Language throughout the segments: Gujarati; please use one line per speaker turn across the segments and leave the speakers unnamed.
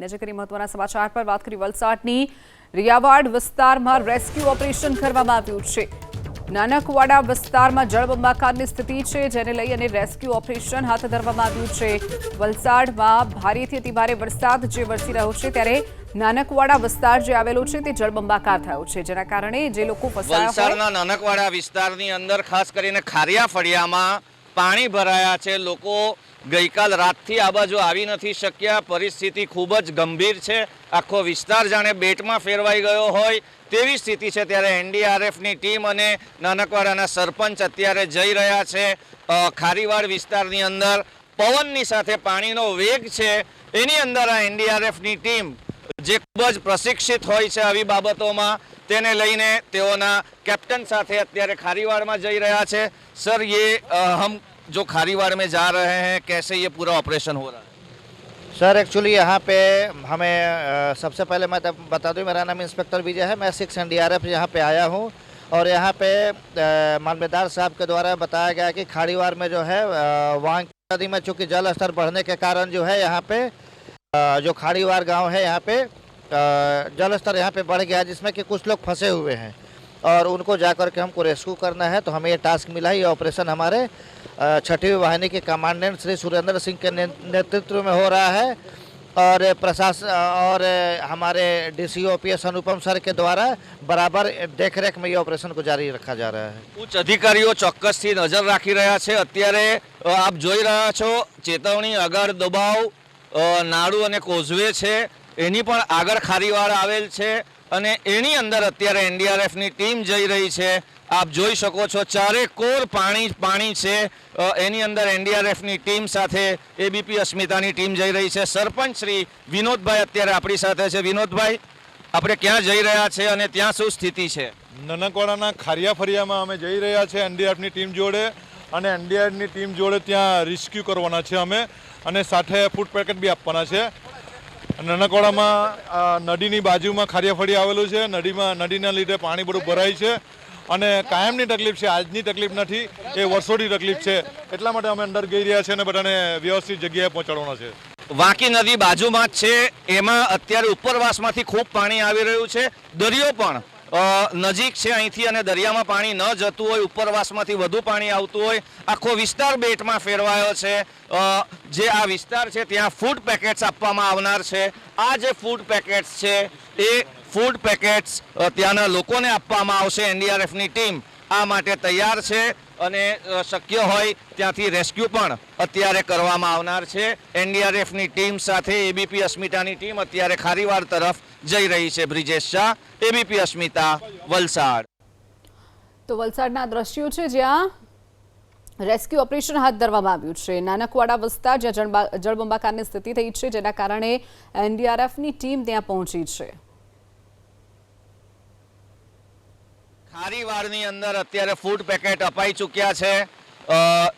નજર કરી મહત્વના સમાચાર પર વાત કરી વલસાડની રિયાવાડ વિસ્તારમાં રેસ્ક્યુ ઓપરેશન કરવામાં આવ્યું છે। નાનકવાડા વિસ્તારમાં જળબંબાકારની સ્થિતિ છે, જેને લઈ અને રેસ્ક્યુ ઓપરેશન હાથ ધરવામાં આવ્યું છે। વલસાડમાં ભારેથી અતિભારે વરસાદ જે વરસી રહ્યો છે ત્યારે નાનકવાડા વિસ્તાર જે આવેલો છે તે જળબંબાકાર થયો છે, જેના કારણે જે લોકો ફસાયા
વલસાડના નાનકવાડા વિસ્તારની અંદર ખાસ કરીને ખારિયા ફળિયામાં પાણી ભરાયા છે। લોકો ગઈકાલ રાતથી આ બાજુ આવી નથી શક્યા। પરિસ્થિતિ ખૂબ જ ગંભીર છે। આખો વિસ્તાર જાણે બેટમાં ફેરવાઈ ગયો હોય તેવી સ્થિતિ છે। ત્યારે એનડીઆરએફની ટીમ અને નાનકવાડાના સરપંચ અત્યારે જઈ રહ્યા છે। ખારીવાડ વિસ્તારની અંદર પવનની સાથે પાણીનો વેગ છે, એની અંદર આ એનડીઆરએફની ટીમ જે ખૂબ જ પ્રશિક્ષિત હોય છે આવી બાબતોમાં, તેને લઈને તેઓના कैप्टन साथे અત્યારે ખારીવાડમાં જઈ રહ્યા છે। सर, ये हम जो खारीवाड़ में जा रहे हैं, कैसे ये पूरा ऑपरेशन हो रहा है?
सर, एक्चुअली यहाँ पे हमें सबसे पहले मैं बता दूँ, मेरा नाम इंस्पेक्टर विजय है। मैं 6 एनडीआरएफ यहाँ पे आया हूँ और यहाँ पे मामलेदार साहब के द्वारा बताया गया कि खारीवाड़ में जो है वहाँ नदी में चूँकि जल स्तर बढ़ने के कारण जो है यहाँ पे जो खारीवाड़ गांव है यहाँ पे जल स्तर यहाँ पे बढ़ गया, जिसमें कि कुछ लोग फंसे हुए हैं और उनको जाकर के हमको रेस्क्यू करना है। तो हमें ये टास्क मिला है। ये ऑपरेशन हमारे 6वीं वाहिनी के कमांडेंट श्री सुरेंद्र सिंह के नेतृत्व में हो रहा है और प्रशासन और हमारे डीसीओपीएस अनुपम सर के द्वारा बराबर देखरेख में ये ऑपरेशन को जारी रखा जा रहा है।
उच्च अधिकारीओ ચોક્કસથી નજર રાખી રહ્યા છે। અત્યારે આપ જોઈ રહ્યા છો ચેતવણી આગળ દબાવ નાળુ અને કોઝવે છે, એની પણ આગળ ખારીવાડ આવેલ છે અને એની અંદર અત્યારે એનડીઆરએફની ટીમ જઈ રહી છે। આપ જોઈ શકો છો ચારે કોર પાણી છે, એની અંદર એનડીઆરએફની ટીમ સાથે એબીપી અસ્મિતાની ટીમ જઈ રહી છે। સરપંચ શ્રી વિનોદભાઈ અત્યારે આપણી સાથે છે। વિનોદભાઈ, આપણે ક્યાં જઈ રહ્યા છે અને ત્યાં શું સ્થિતિ છે?
નાનકવાડાના ખારિયા ફળિયામાં અમે જઈ રહ્યા છે એનડીઆરએફની ટીમ જોડે, અને એનડીઆરએફની ટીમ જોડે ત્યાં રેસ્ક્યુ કરવાના છે અમે, અને સાથે ફૂડ પેકેટ બી આપવાના છે। નાનકવાડામાં નદીની બાજુમાં ખારિયા ફળિયા આવેલું છે। નદીના લીધે પાણી બધું ભરાય છે અને કાયમની તકલીફ છે, આજની તકલીફ નથી, એ વર્ષોની તકલીફ છે। એટલા માટે અમે અંદર ગઈ રહ્યા છીએ અને બધાને વ્યવસ્થિત જગ્યાએ પહોંચાડવાના છે।
વાંકી નદી બાજુમાં જ છે, એમાં અત્યારે ઉપરવાસમાંથી ખૂબ પાણી આવી રહ્યું છે। દરિયો પણ નજીક છે અહીંથી અને દરિયામાં પાણી ન જતું હોય, ઉપરવાસમાંથી વધુ પાણી આવતું હોય। આખો વિસ્તાર બેટમાં ફેરવાયો છે। જે આ વિસ્તાર છે ત્યાં ફૂડ પેકેટ્સ આપવામાં આવનાર છે। આ જે ફૂડ પેકેટ્સ છે એ ફૂડ પેકેટ્સ ત્યાંના લોકોને આપવામાં આવશે। એનડીઆરએફની ટીમ આ માટે તૈયાર છે અને શક્ય હોય ત્યાંથી રેસ્ક્યુ પણ અત્યારે કરવામાં આવનાર છે। એનડીઆરએફની ટીમ સાથે એબીપી અસ્મિતાની ટીમ અત્યારે ખારીવાડ તરફ જઈ રહી છે। બ્રિજેશ શાહ, એબીપી અસ્મિતા, વલસાડ।
તો વલસાડના દ્રશ્યો છે જ્યાં રેસ્ક્યુ ઓપરેશન હાથ ધરવામાં આવ્યું છે। નાનકવાડા વિસ્તાર જ્યાં જળબંબાકારની સ્થિતિ થઈ છે, જેના કારણે એનડીઆરએફની ટીમ ત્યાં પહોંચી છે।
ખારીવાડની અંદર અત્યારે ફૂડ પેકેટ અપાઈ ચૂક્યા છે।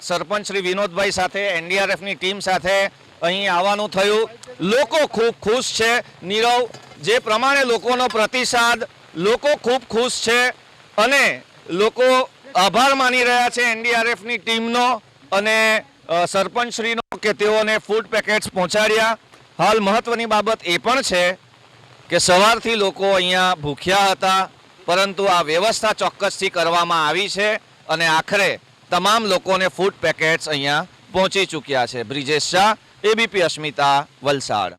સરપંચ શ્રી વિનોદભાઈ સાથે એનડીઆરએફની ટીમ સાથે અહીં આવવાનું થયું। લોકો ખૂબ ખુશ છે। નીરવ, જે પ્રમાણે લોકોનો પ્રતિસાદ, લોકો ખૂબ ખુશ છે અને લોકો આભાર માની રહ્યા છે એનડીઆરએફની ટીમનો અને સરપંચશ્રીનો કે તેઓને ફૂડ પેકેટ્સ પહોંચાડ્યા। હાલ મહત્વની બાબત એ પણ છે કે સવારથી લોકો અહીંયા ભૂખ્યા હતા, પરંતુ આ વ્યવસ્થા ચોક્કસથી કરવામાં આવી છે અને આખરે તમામ લોકોને ફૂડ પેકેટ્સ અહીંયા પહોંચી ચૂક્યા છે। બ્રિજેશ શાહ, એબીપી અસ્મિતા, વલસાડ।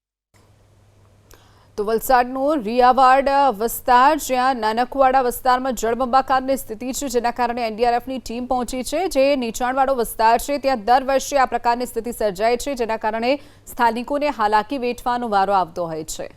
તો વલસાડનો રિયાવાડ વિસ્તાર જ્યાં નાનકવાડા વિસ્તારમાં જળબંબાકારની સ્થિતિ છે, જેના કારણે એનડીઆરએફની ટીમ પહોંચી છે। જે નીચાણવાળો વિસ્તાર છે ત્યાં દર વર્ષે આ પ્રકારની સ્થિતિ સર્જાય છે, જેના કારણે સ્થાનિકોને હાલાકી વેઠવાનો વારો આવતો હોય છે।